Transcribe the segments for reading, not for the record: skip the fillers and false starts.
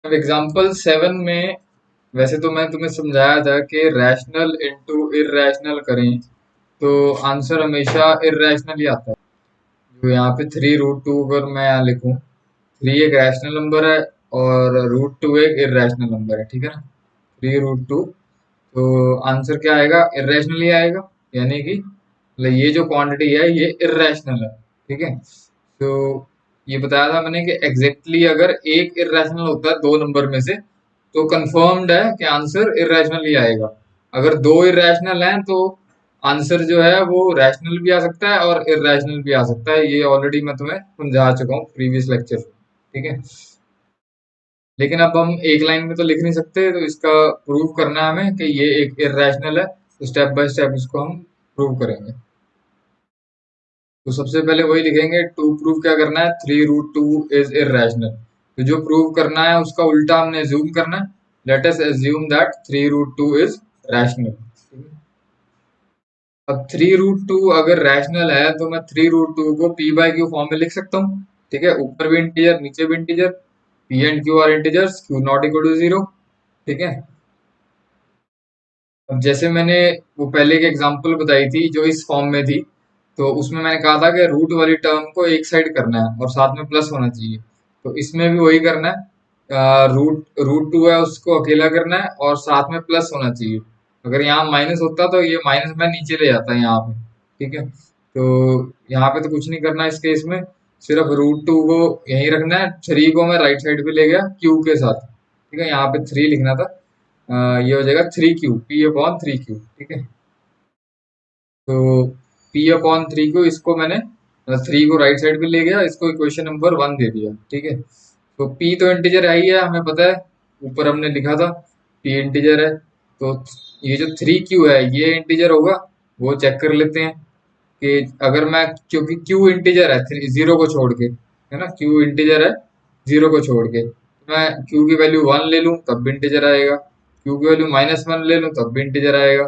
अब एग्जाम्पल 7 में वैसे तो मैं तुम्हें समझाया था कि रैशनल इनटू इर्रेशनल करें तो आंसर हमेशा इर्रेशनल ही आता है। जो यहाँ पे 3√2 अगर मैं यहाँ लिखूं, 3 एक रैशनल नंबर है और √2 एक इर्रेशनल नंबर है, ठीक है ना। 3√2, तो आंसर क्या आएगा? इर्रेशनल ही आएगा, यानी कि मतलब ये जो क्वांटिटी है ये इर्रेशनल है, ठीक है। तो ये बताया था मैंने कि एग्जैक्टली अगर एक इर्रेशनल होता है दो नंबर में से, तो कंफर्म्ड है कि आंसर इर्रेशनल ही आएगा। अगर दो इर्रेशनल हैं तो आंसर जो है वो रैशनल भी आ सकता है और इर्रेशनल भी आ सकता है। ये ऑलरेडी मैं तुम्हें समझा चुका हूँ प्रीवियस लेक्चर, ठीक है। लेकिन अब हम एक लाइन में तो लिख नहीं सकते, तो इसका प्रूव करना है हमें कि ये एक इर्रेशनल है, तो स्टेप बाय स्टेप इसको हम प्रूव करेंगे। तो सबसे पहले वही लिखेंगे, टू प्रूव क्या करना है, 3√2 इज इर्रेशनल। तो जो प्रूव करना है उसका उल्टा हमने अज्यूम करना है। Let us assume that 3√2 is rational. अब 3√2 अगर रैशनल है तो मैं 3√2 को पी बाय क्यू फॉर्म में लिख सकता हूँ, ठीक है। ऊपर भी इंटीजर नीचे भी integer, P and Q are integers, Q not equal to zero, ठीक है। अब जैसे मैंने वो पहले एक एग्जांपल बताई थी जो इस फॉर्म में थी, तो उसमें मैंने कहा था कि रूट वाली टर्म को एक साइड करना है और साथ में प्लस होना चाहिए। तो इसमें भी वही करना है, रूट रूट टू है उसको अकेला करना है और साथ में प्लस होना चाहिए। अगर यहाँ माइनस होता तो ये माइनस मैं नीचे ले जाता है यहाँ पे, ठीक है। तो यहाँ पे तो कुछ नहीं करना इस केस में, सिर्फ √2 को यहीं रखना है, 3 को मैं राइट साइड पे ले गया क्यू के साथ, ठीक है। यहाँ पे 3 लिखना था, ये हो जाएगा 3 क्यू, P/3 क्यू, ठीक है। तो P/3 क्यू, इसको मैंने 3 को राइट साइड पे ले गया, इसको इक्वेशन नंबर 1 दे दिया, ठीक है। तो P तो इंटीजर है ही है, हमें पता है, ऊपर हमने लिखा था P इंटीजर है। तो ये जो 3 क्यू है ये इंटीजर होगा, वो चेक कर लेते हैं कि अगर मैं, क्योंकि Q इंटीजर है जीरो को छोड़ के, है ना, Q इंटीजर है जीरो को छोड़ के, मैं Q की वैल्यू 1 ले लूं तब भी इंटीजर आएगा, Q की वैल्यू -1 ले लूं तब भी इंटीजर आएगा।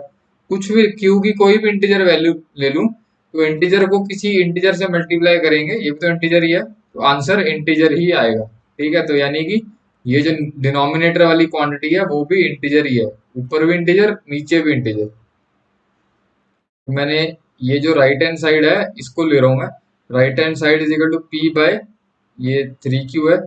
कुछ भी Q की कोई भी इंटीजर वैल्यू ले लूं, तो इंटीजर को किसी इंटीजर से मल्टीप्लाई करेंगे, ये भी तो इंटीजर ही है, तो आंसर इंटीजर ही आएगा, ठीक है। तो यानी कि ये जो डिनोमिनेटर वाली क्वांटिटी है वो भी इंटीजर ही है, ऊपर भी इंटीजर नीचे भी इंटीजर। मैंने ये जो राइट हैंड साइड है इसको ले रहा हूं मैं, right hand side is equal to P by, ये 3 क्यू है,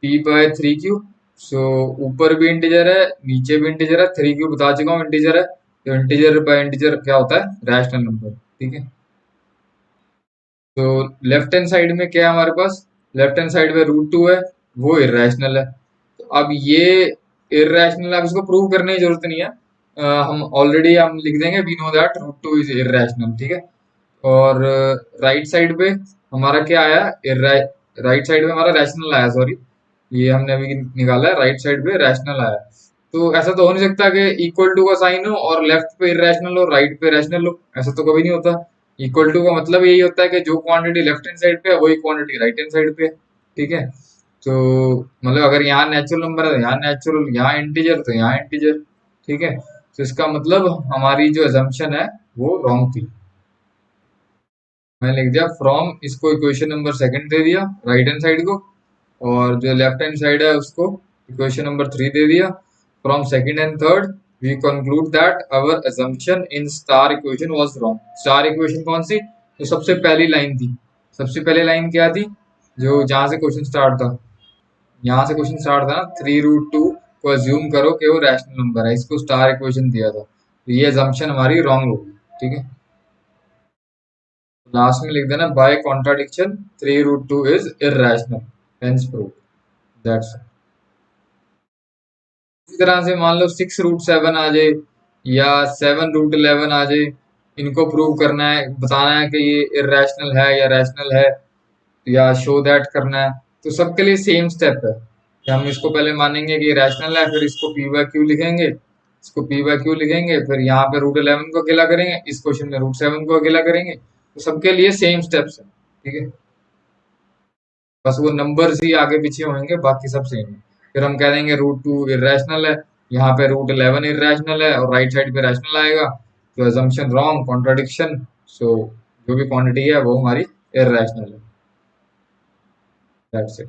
P/3 क्यू। सो ऊपर भी इंटीजर है नीचे भी इंटीजर है, 3 क्यू बता चुका हूँ इंटीजर है, तो इंटीजर बाय इंटीजर क्या होता है, रैशनल नंबर, ठीक है। तो लेफ्ट हैंड साइड में क्या है हमारे पास, लेफ्ट हैंड साइड में √2 है, वो इरेशनल है। तो अब ये इरेशनल, अब इसको प्रूव करने की जरूरत नहीं है, हम ऑलरेडी हम लिख देंगे we know that √2 is irrational, ठीक है। और राइट साइड पे हमारा क्या आया, राइट साइड पे हमारा रैशनल आया, सॉरी, ये हमने अभी निकाला है, राइट साइड पे रैशनल आया। तो ऐसा तो हो नहीं सकता कि इक्वल टू का साइन हो और लेफ्ट पे इरेशनल हो राइट पे रैशनल हो, ऐसा तो कभी नहीं होता। इक्वल टू का मतलब यही होता है कि जो क्वांटिटी लेफ्ट हैंड साइड पे है वही क्वांटिटी राइट हैंड साइड पे है, ठीक है। तो मतलब अगर यहाँ नेचुरल नंबर है तो यहाँ नेचुरल, यहाँ इंटीजर तो यहाँ इंटीजर, ठीक है। तो इसका मतलब हमारी जो अजम्पशन है वो रॉन्ग थी। मैंने लिख दिया फ्रॉम, इसको इक्वेशन नंबर सेकंड दे दिया राइट हैंड साइड को, और जो लेफ्ट हैंड साइड है उसको इक्वेशन नंबर 3 दे दिया। From second and third we conclude that our assumption in star equation was wrong. Star equation कौन सी, तो सबसे पहली लाइन थी, सबसे पहली लाइन क्या थी, जो जहां से क्वेश्चन स्टार्ट था, यहाँ से क्वेश्चन स्टार्ट था ना, 3√2 को अज्यूम करो कि वो रैशनल नंबर है, इसको स्टार इक्वेशन दिया था, तो ये assumption हमारी रॉन्ग होगी, ठीक है। लास्ट में लिख देना by contradiction 3√2 is irrational, hence prove, that's. इसी तरह से मान लो 6√7 आ जाए या 7√11 आ जाए, इनको प्रूव करना है, बताना है कि ये इरेशनल है या रैशनल है, या शो दैट करना है। तो सबके लिए सेम स्टेप है कि हम इसको पहले मानेंगे कि रैशनल है, फिर इसको P/Q लिखेंगे, इसको P/Q लिखेंगे, फिर यहाँ पे √11 को अकेला करेंगे, इस क्वेश्चन में √7 को अकेला करेंगे। तो सबके लिए सेम स्टेप्स है, ठीक है। बस वो नंबर्स ही आगे पीछे होंगे, बाकी सब सेम है। फिर हम कह देंगे √2 इरेशनल है, यहाँ पे √11 इरेशनल है और राइट साइड पे रैशनल आएगा, तो अजम्पशन रॉन्ग, कॉन्ट्राडिक्शन, सो जो भी क्वांटिटी है वो हमारी इरेशनल है, दैट्स इट।